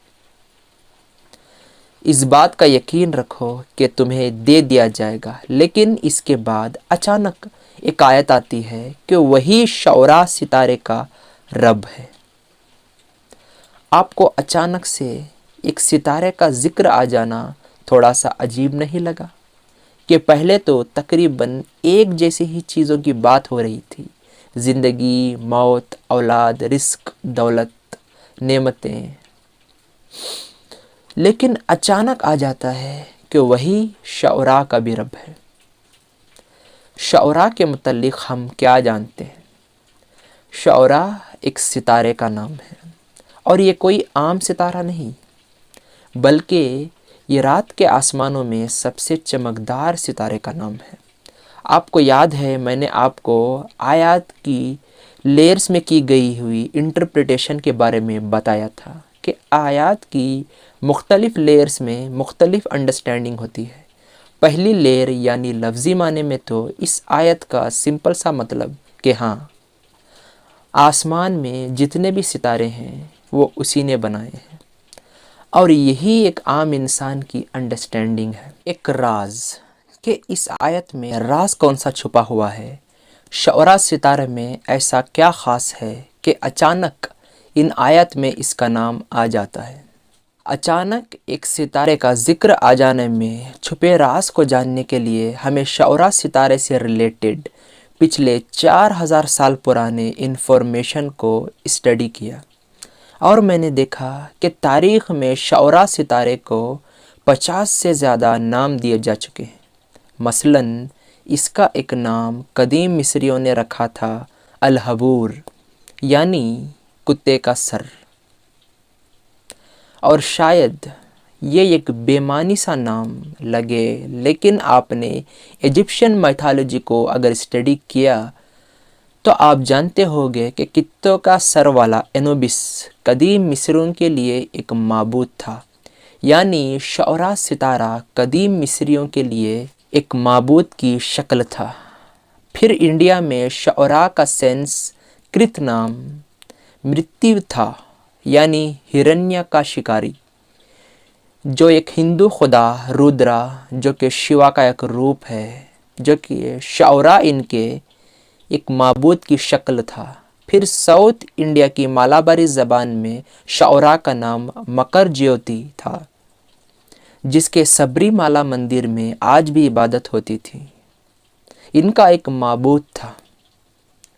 اس بات کا یقین رکھو کہ تمہیں دے دیا جائے گا، لیکن اس کے بعد اچانک ایک آیت آتی ہے کہ وہی شعراء ستارے کا رب ہے۔ آپ کو اچانک سے ایک ستارے کا ذکر آ جانا تھوڑا سا عجیب نہیں لگا کہ پہلے تو تقریباً ایک جیسی ہی چیزوں کی بات ہو رہی تھی، زندگی، موت، اولاد، رزق، دولت، نعمتیں، لیکن اچانک آ جاتا ہے کہ وہی شعراء کا بھی رب ہے۔ شعراء کے متعلق ہم کیا جانتے ہیں؟ شعراء ایک ستارے کا نام ہے، اور یہ کوئی عام ستارہ نہیں، بلکہ یہ رات کے آسمانوں میں سب سے چمکدار ستارے کا نام ہے۔ آپ کو یاد ہے میں نے آپ کو آیات کی لیئرز میں کی گئی ہوئی انٹرپریٹیشن کے بارے میں بتایا تھا کہ آیات کی مختلف لیئرز میں مختلف انڈرسٹینڈنگ ہوتی ہے۔ پہلی لیئر یعنی لفظی معنی میں تو اس آیت کا سمپل سا مطلب کہ ہاں، آسمان میں جتنے بھی ستارے ہیں وہ اسی نے بنائے ہیں، اور یہی ایک عام انسان کی انڈرسٹینڈنگ ہے۔ ایک راز کہ اس آیت میں راز کون سا چھپا ہوا ہے، شعراء ستارے میں ایسا کیا خاص ہے کہ اچانک ان آیت میں اس کا نام آ جاتا ہے۔ اچانک ایک ستارے کا ذکر آ جانے میں چھپے راز کو جاننے کے لیے ہمیں شعراء ستارے سے ریلیٹڈ پچھلے 4000 سال پرانے انفارمیشن کو اسٹڈی کیا، اور میں نے دیکھا کہ تاریخ میں شعراء ستارے کو 50 سے زیادہ نام دیے جا چکے ہیں۔ مثلاً اس کا ایک نام قدیم مصریوں نے رکھا تھا الحبور، یعنی کتے کا سر، اور شاید یہ ایک بے معنی سا نام لگے، لیکن آپ نے ایجپشن میتھالوجی کو اگر اسٹڈی کیا تو آپ جانتے ہوگے کہ کتوں کا سر والا انوبس قدیم مصریوں کے لیے ایک معبود تھا، یعنی شعراء ستارہ قدیم مصریوں کے لیے ایک معبود کی شکل تھا۔ پھر انڈیا میں شعراء کا سنسکرت نام مرتیو تھا، یعنی ہرنیہ کا شکاری، جو ایک ہندو خدا رودرا جو کہ شیوا کا ایک روپ ہے، جو کہ شعراء ان کے ایک معبود کی شکل تھا۔ پھر ساؤتھ انڈیا کی مالاباری زبان میں شعراء کا نام مکر جیوتی تھا، جس کے سبری مالا مندر میں آج بھی عبادت ہوتی تھی۔ ان کا ایک معبود تھا،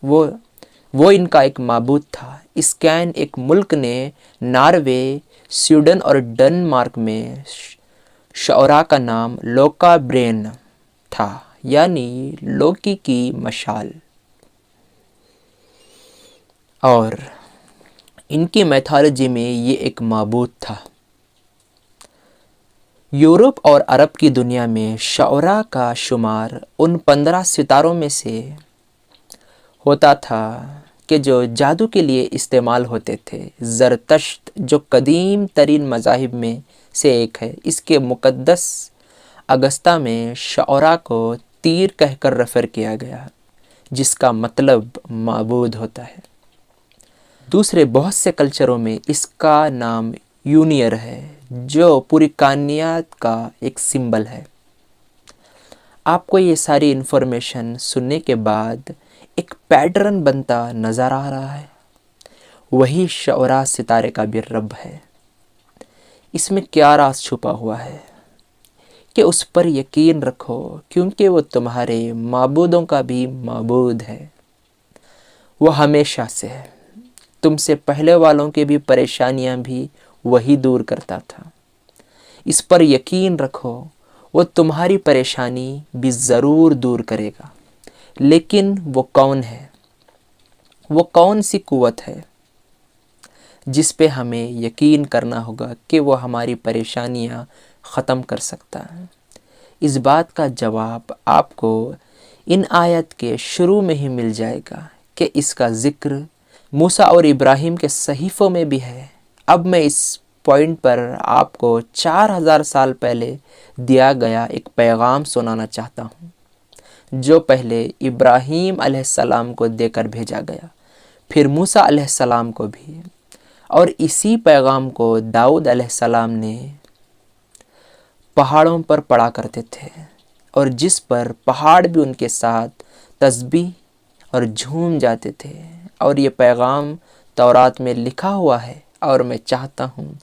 وہ ان کا ایک معبود تھا۔ اسکین ایک ملک نے ناروے، سویڈن اور ڈنمارک میں شعراء کا نام لوکا برین تھا، یعنی لوکی کی مشال، اور ان کی میتھالوجی میں یہ ایک معبود تھا۔ یورپ اور عرب کی دنیا میں شعراء کا شمار ان 15 ستاروں میں سے ہوتا تھا کہ جو جادو کے لیے استعمال ہوتے تھے۔ زرتشت جو قدیم ترین مذاہب میں سے ایک ہے، اس کے مقدس اگستہ میں شعراء کو تیر کہہ کر ریفر کیا گیا، جس کا مطلب معبود ہوتا ہے۔ دوسرے بہت سے کلچروں میں اس کا نام یونیر ہے، جو پوری کائنات کا ایک سمبل ہے۔ آپ کو یہ ساری انفارمیشن سننے کے بعد ایک پیٹرن بنتا نظر آ رہا ہے، وہی شعراء ستارے کا بھی رب ہے۔ اس میں کیا راز چھپا ہوا ہے کہ اس پر یقین رکھو، کیونکہ وہ تمہارے معبودوں کا بھی معبود ہے۔ وہ ہمیشہ سے ہے، تم سے پہلے والوں کی بھی پریشانیاں بھی وہی دور کرتا تھا۔ اس پر یقین رکھو، وہ تمہاری پریشانی بھی ضرور دور کرے گا۔ لیکن وہ کون ہے؟ وہ کون سی قوت ہے جس پہ ہمیں یقین کرنا ہوگا کہ وہ ہماری پریشانیاں ختم کر سکتا ہے؟ اس بات کا جواب آپ کو ان آیت کے شروع میں ہی مل جائے گا کہ اس کا ذکر موسیٰ اور ابراہیم کے صحیفوں میں بھی ہے۔ اب میں اس پوائنٹ پر آپ کو 4000 سال پہلے دیا گیا ایک پیغام سنانا چاہتا ہوں، جو پہلے ابراہیم علیہ السلام کو دے کر بھیجا گیا، پھر موسیٰ علیہ السلام کو بھی، اور اسی پیغام کو داؤد علیہ السلام نے پہاڑوں پر پڑا کرتے تھے اور جس پر پہاڑ بھی ان کے ساتھ تسبیح اور جھوم جاتے تھے، اور یہ پیغام تورات میں لکھا ہوا ہے اور میں چاہتا ہوں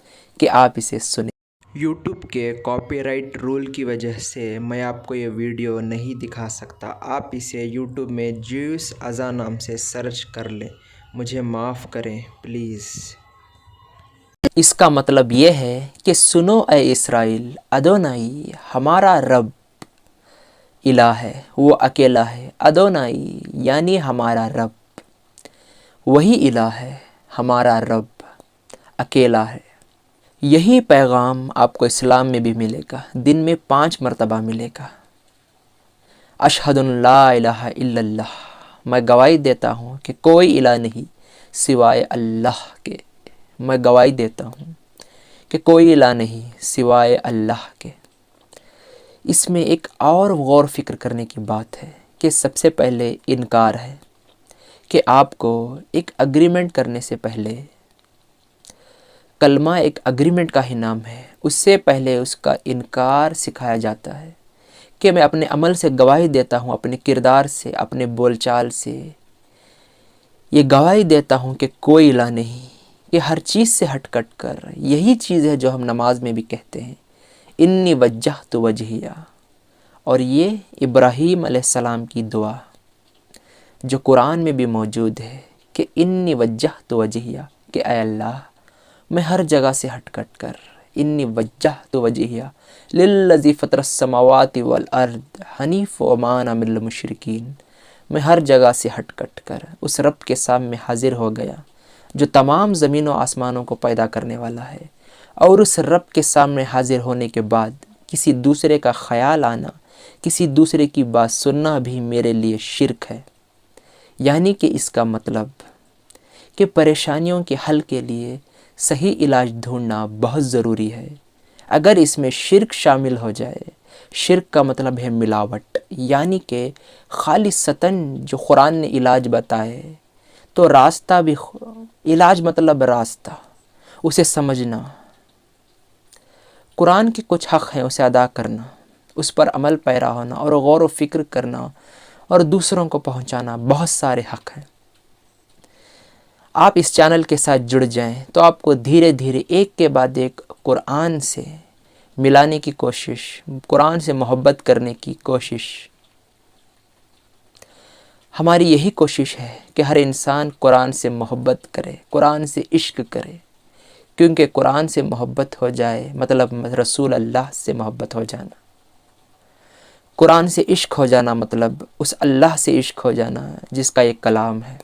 کہ آپ اسے سنیں۔ یوٹیوب کے کاپی رائٹ رول کی وجہ سے میں آپ کو یہ ویڈیو نہیں دکھا سکتا۔ آپ اسے یوٹیوب میں جیوس ازا نام سے سرچ کر لیں، مجھے معاف کریں پلیز۔ اس کا مطلب یہ ہے کہ سنو اے اسرائیل، ادونائی ہمارا رب الہ ہے، وہ اکیلا ہے۔ ادونائی یعنی ہمارا رب، وہی الہ ہے، ہمارا رب اکیلا ہے۔ یہی پیغام آپ کو اسلام میں بھی ملے گا، دن میں 5 مرتبہ ملے گا۔ اشہد ان لا الہ الا اللہ، میں گواہی دیتا ہوں کہ کوئی الہ نہیں سوائے اللہ کے، میں گواہی دیتا ہوں کہ کوئی الہ نہیں سوائے اللہ کے۔ اس میں ایک اور غور فکر کرنے کی بات ہے کہ سب سے پہلے انکار ہے کہ آپ کو ایک اگریمنٹ کرنے سے پہلے، کلمہ ایک اگریمنٹ کا ہی نام ہے، اس سے پہلے اس کا انکار سکھایا جاتا ہے کہ میں اپنے عمل سے گواہی دیتا ہوں، اپنے کردار سے، اپنے بول چال سے یہ گواہی دیتا ہوں کہ کوئی الہ نہیں، کہ ہر چیز سے ہٹ کٹ کر یہی چیز ہے جو ہم نماز میں بھی کہتے ہیں، انی وجہت وجہیہ، اور یہ ابراہیم علیہ السلام کی دعا جو قرآن میں بھی موجود ہے کہ انی وجہت وجہیہ، کہ اے اللہ میں ہر جگہ سے ہٹ کٹ کر، انی وجہت وجہیہ للذی فطر السماوات والارض حنیف وما انا من المشرکین، میں ہر جگہ سے ہٹ کٹ کر اس رب کے سامنے حاضر ہو گیا جو تمام زمین و آسمانوں کو پیدا کرنے والا ہے، اور اس رب کے سامنے حاضر ہونے کے بعد کسی دوسرے کا خیال آنا، کسی دوسرے کی بات سننا بھی میرے لیے شرک ہے۔ یعنی کہ اس کا مطلب کہ پریشانیوں کے حل کے لیے صحیح علاج ڈھونڈنا بہت ضروری ہے۔ اگر اس میں شرک شامل ہو جائے، شرک کا مطلب ہے ملاوٹ، یعنی کہ خالصتاً جو قرآن نے علاج بتائے تو راستہ بھی، علاج مطلب راستہ، اسے سمجھنا، قرآن کے کچھ حق ہیں اسے ادا کرنا، اس پر عمل پیرا ہونا اور غور و فکر کرنا اور دوسروں کو پہنچانا، بہت سارے حق ہیں۔ آپ اس چینل کے ساتھ جڑ جائیں تو آپ کو دھیرے دھیرے ایک کے بعد ایک قرآن سے ملانے کی کوشش، قرآن سے محبت کرنے کی کوشش۔ ہماری یہی کوشش ہے کہ ہر انسان قرآن سے محبت کرے، قرآن سے عشق کرے، کیونکہ قرآن سے محبت ہو جائے مطلب رسول اللہ سے محبت ہو جانا، قرآن سے عشق ہو جانا مطلب اس اللہ سے عشق ہو جانا جس کا ایک کلام ہے۔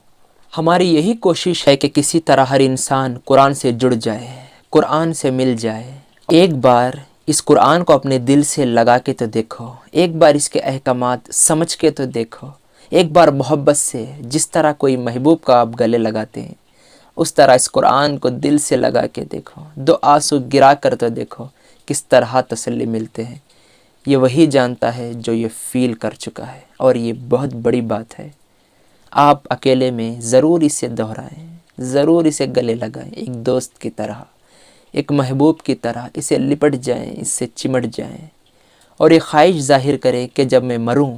ہماری یہی کوشش ہے کہ کسی طرح ہر انسان قرآن سے جڑ جائے، قرآن سے مل جائے۔ ایک بار اس قرآن کو اپنے دل سے لگا کے تو دیکھو، ایک بار اس کے احکامات سمجھ کے تو دیکھو، ایک بار محبت سے، جس طرح کوئی محبوب کا آپ گلے لگاتے ہیں اس طرح اس قرآن کو دل سے لگا کے دیکھو، 2 آنسو گرا کر تو دیکھو کس طرح تسلی ملتے ہیں۔ یہ وہی جانتا ہے جو یہ فیل کر چکا ہے، اور یہ بہت بڑی بات ہے۔ آپ اکیلے میں ضرور اسے دہرائیں، ضرور اسے گلے لگائیں، ایک دوست کی طرح، ایک محبوب کی طرح اسے لپٹ جائیں، اس سے چمٹ جائیں، اور یہ خواہش ظاہر کریں کہ جب میں مروں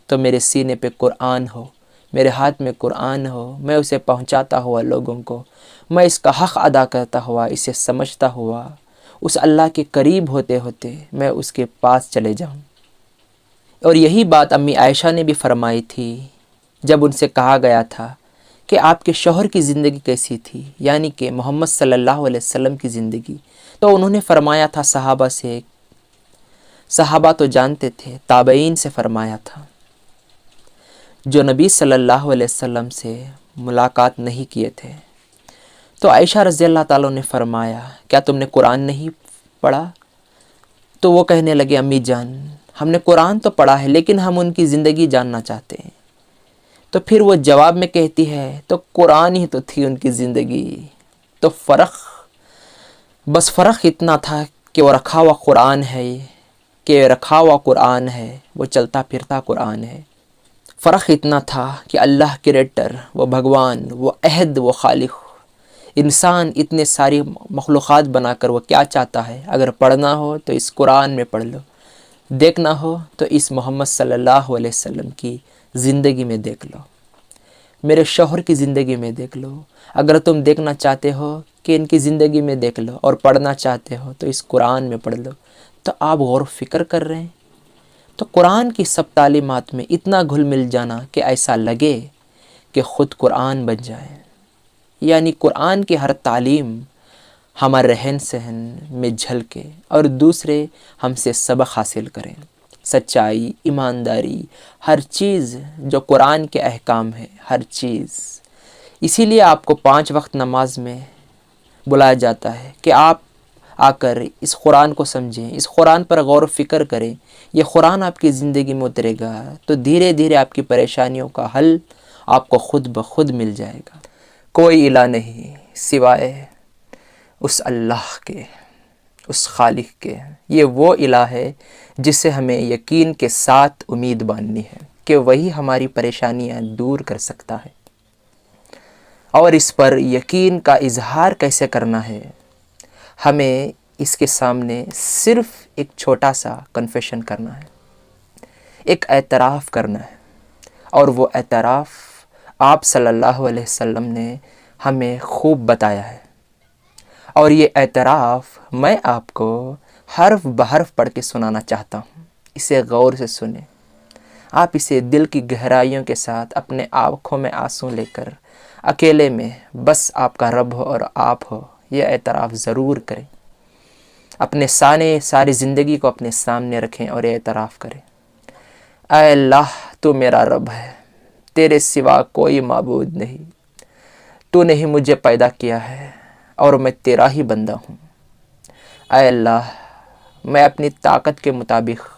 تو میرے سینے پہ قرآن ہو، میرے ہاتھ میں قرآن ہو، میں اسے پہنچاتا ہوا لوگوں کو، میں اس کا حق ادا کرتا ہوا، اسے سمجھتا ہوا، اس اللہ کے قریب ہوتے ہوتے میں اس کے پاس چلے جاؤں۔ اور یہی بات امی عائشہ نے بھی فرمائی تھی جب ان سے کہا گیا تھا کہ آپ کے شوہر کی زندگی کیسی تھی، یعنی کہ محمد صلی اللہ علیہ وسلم کی زندگی، تو انہوں نے فرمایا تھا صحابہ سے، صحابہ تو جانتے تھے، تابعین سے فرمایا تھا جو نبی صلی اللہ علیہ وسلم سے ملاقات نہیں کیے تھے، تو عائشہ رضی اللہ تعالیٰ نے فرمایا کیا تم نے قرآن نہیں پڑھا؟ تو وہ کہنے لگے امی جان ہم نے قرآن تو پڑھا ہے لیکن ہم ان کی زندگی جاننا چاہتے ہیں۔ تو پھر وہ جواب میں کہتی ہے تو قرآن ہی تو تھی ان کی زندگی، تو بس فرق اتنا تھا کہ وہ رکھا ہوا قرآن ہے، کہ رکھا ہوا قرآن ہے، وہ چلتا پھرتا قرآن ہے۔ فرق اتنا تھا کہ اللہ کریٹر، وہ بھگوان، وہ احد، وہ خالق انسان اتنے ساری مخلوقات بنا کر وہ کیا چاہتا ہے؟ اگر پڑھنا ہو تو اس قرآن میں پڑھ لو، دیکھنا ہو تو اس محمد صلی اللہ علیہ وسلم کی زندگی میں دیکھ لو، میرے شوہر کی زندگی میں دیکھ لو۔ اگر تم دیکھنا چاہتے ہو کہ ان کی زندگی میں دیکھ لو اور پڑھنا چاہتے ہو تو اس قرآن میں پڑھ لو۔ تو آپ غور و فکر کر رہے ہیں، تو قرآن کی سب تعلیمات میں اتنا گھل مل جانا کہ ایسا لگے کہ خود قرآن بن جائے، یعنی قرآن کی ہر تعلیم ہمارے رہن سہن میں جھلکے اور دوسرے ہم سے سبق حاصل کریں، سچائی، ایمانداری، ہر چیز جو قرآن کے احکام ہے، ہر چیز۔ اسی لیے آپ کو 5 وقت نماز میں بلایا جاتا ہے کہ آپ آ کر اس قرآن کو سمجھیں، اس قرآن پر غور و فکر کریں۔ یہ قرآن آپ کی زندگی میں اترے گا تو دھیرے دھیرے آپ کی پریشانیوں کا حل آپ کو خود بخود مل جائے گا۔ کوئی الہ نہیں سوائے اس اللہ کے، اس خالق کے۔ یہ وہ الہ ہے جسے ہمیں یقین کے ساتھ امید باندھنی ہے کہ وہی ہماری پریشانیاں دور کر سکتا ہے۔ اور اس پر یقین کا اظہار کیسے کرنا ہے؟ ہمیں اس کے سامنے صرف ایک چھوٹا سا کنفیشن کرنا ہے، ایک اعتراف کرنا ہے، اور وہ اعتراف آپ صلی اللہ علیہ وسلم نے ہمیں خوب بتایا ہے۔ اور یہ اعتراف میں آپ کو حرف بحرف پڑھ کے سنانا چاہتا ہوں، اسے غور سے سنیں۔ آپ اسے دل کی گہرائیوں کے ساتھ اپنے آنکھوں میں آنسو لے کر اکیلے میں بس آپ کا رب ہو اور آپ ہو یہ اعتراف ضرور کریں۔ اپنے ساری زندگی کو اپنے سامنے رکھیں اور یہ اعتراف کریں، اے اللہ تو میرا رب ہے، تیرے سوا کوئی معبود نہیں، تو نے ہی مجھے پیدا کیا ہے اور میں تیرا ہی بندہ ہوں۔ اے اللہ میں اپنی طاقت کے مطابق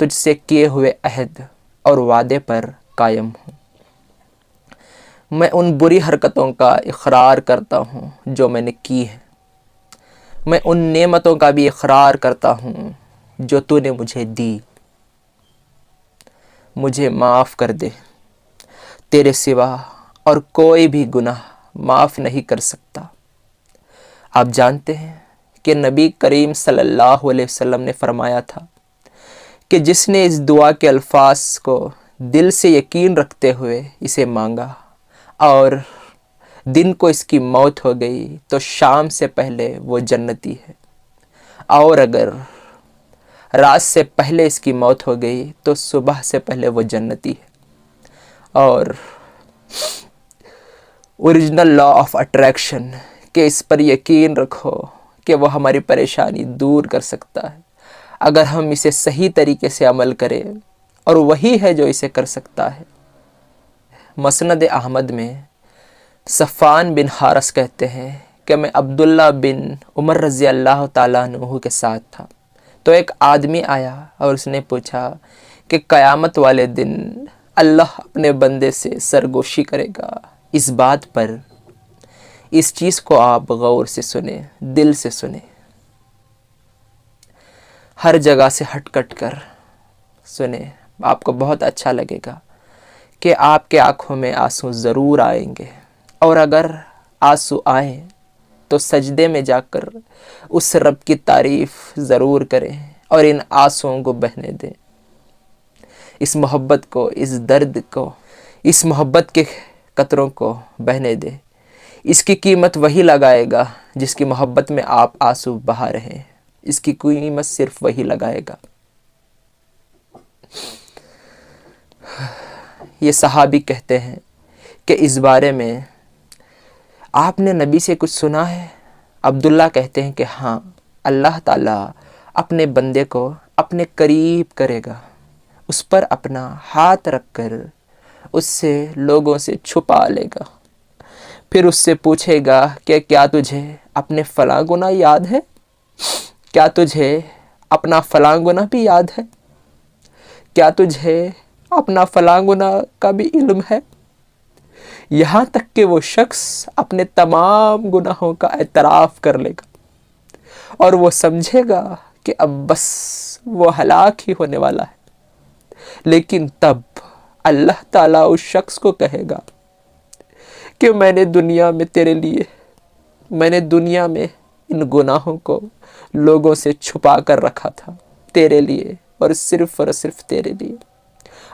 تجھ سے کیے ہوئے عہد اور وعدے پر قائم ہوں۔ میں ان بری حرکتوں کا اقرار کرتا ہوں جو میں نے کی ہے، میں ان نعمتوں کا بھی اقرار کرتا ہوں جو تو نے مجھے دی۔ مجھے معاف کر دے، تیرے سوا اور کوئی بھی گناہ معاف نہیں کر سکتا۔ آپ جانتے ہیں کہ نبی کریم صلی اللہ علیہ وسلم نے فرمایا تھا کہ جس نے اس دعا کے الفاظ کو دل سے یقین رکھتے ہوئے اسے مانگا اور دن کو اس کی موت ہو گئی تو شام سے پہلے وہ جنتی ہے، اور اگر رات سے پہلے اس کی موت ہو گئی تو صبح سے پہلے وہ جنتی ہے۔ اور اوریجنل لا آف اٹریکشن کہ اس پر یقین رکھو کہ وہ ہماری پریشانی دور کر سکتا ہے اگر ہم اسے صحیح طریقے سے عمل کریں، اور وہی ہے جو اسے کر سکتا ہے۔ مسند احمد میں صفان بن حارث کہتے ہیں کہ میں عبداللہ بن عمر رضی اللہ تعالیٰ عنہ کے ساتھ تھا، تو ایک آدمی آیا اور اس نے پوچھا کہ قیامت والے دن اللہ اپنے بندے سے سرگوشی کرے گا۔ اس بات پر اس چیز کو آپ غور سے سنیں، دل سے سنیں، ہر جگہ سے ہٹ کٹ کر سنیں، آپ کو بہت اچھا لگے گا کہ آپ کے آنکھوں میں آنسو ضرور آئیں گے، اور اگر آنسو آئیں تو سجدے میں جا کر اس رب کی تعریف ضرور کریں اور ان آنسوؤں کو بہنے دیں۔ اس محبت کو، اس درد کو، اس محبت کے قطروں کو بہنے دیں۔ اس کی قیمت وہی لگائے گا جس کی محبت میں آپ آنسو بہا رہے ہیں، اس کی قیمت صرف وہی لگائے گا۔ یہ صحابی کہتے ہیں کہ اس بارے میں آپ نے نبی سے کچھ سنا ہے؟ عبداللہ کہتے ہیں کہ ہاں، اللہ تعالیٰ اپنے بندے کو اپنے قریب کرے گا، اس پر اپنا ہاتھ رکھ کر اس سے لوگوں سے چھپا لے گا، پھر اس سے پوچھے گا کہ کیا تجھے اپنے فلاں گناہ یاد ہے؟ کیا تجھے اپنا فلاں گناہ بھی یاد ہے؟ کیا تجھے اپنا فلاں گناہ کا بھی علم ہے؟ یہاں تک کہ وہ شخص اپنے تمام گناہوں کا اعتراف کر لے گا اور وہ سمجھے گا کہ اب بس وہ ہلاک ہی ہونے والا ہے، لیکن تب اللہ تعالیٰ اس شخص کو کہے گا کہ میں نے دنیا میں تیرے لیے میں نے دنیا میں ان گناہوں کو لوگوں سے چھپا کر رکھا تھا تیرے لیے اور صرف تیرے لیے،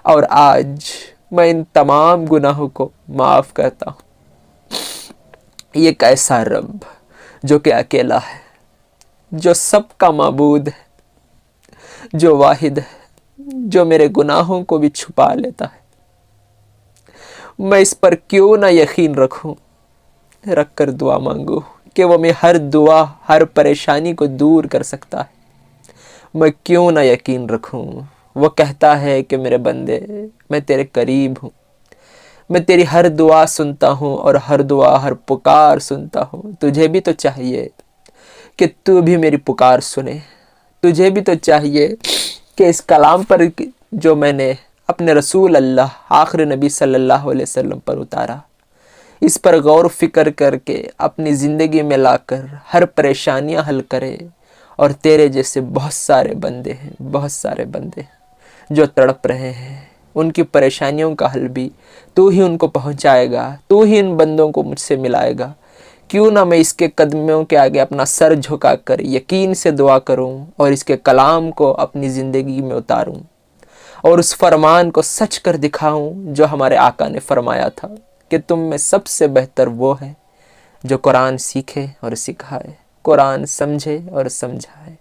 اور آج میں ان تمام گناہوں کو معاف کرتا ہوں۔ یہ کیسا رب جو کہ اکیلا ہے، جو سب کا معبود ہے، جو واحد ہے، جو میرے گناہوں کو بھی چھپا لیتا ہے۔ میں اس پر کیوں نہ یقین رکھوں، رکھ کر دعا مانگوں کہ وہ میں ہر دعا، ہر پریشانی کو دور کر سکتا ہے۔ میں کیوں نہ یقین رکھوں، وہ کہتا ہے کہ میرے بندے میں تیرے قریب ہوں، میں تیری ہر دعا سنتا ہوں اور ہر دعا، ہر پکار سنتا ہوں۔ تجھے بھی تو چاہیے کہ تو بھی میری پکار سنے، تجھے بھی تو چاہیے کہ اس کلام پر جو میں نے اپنے رسول اللہ آخر نبی صلی اللہ علیہ وسلم پر اتارا، اس پر غور و فکر کر کے اپنی زندگی میں لا کر ہر پریشانیاں حل کرے۔ اور تیرے جیسے بہت سارے بندے ہیں جو تڑپ رہے ہیں، ان کی پریشانیوں کا حل بھی تو ہی ان کو پہنچائے گا، تو ہی ان بندوں کو مجھ سے ملائے گا۔ کیوں نہ میں اس کے قدموں کے آگے اپنا سر جھکا کر یقین سے دعا کروں اور اس کے کلام کو اپنی زندگی میں اتاروں اور اس فرمان کو سچ کر دکھاؤں جو ہمارے آقا نے فرمایا تھا کہ تم میں سب سے بہتر وہ ہے جو قرآن سیکھے اور سکھائے، قرآن سمجھے اور سمجھائے۔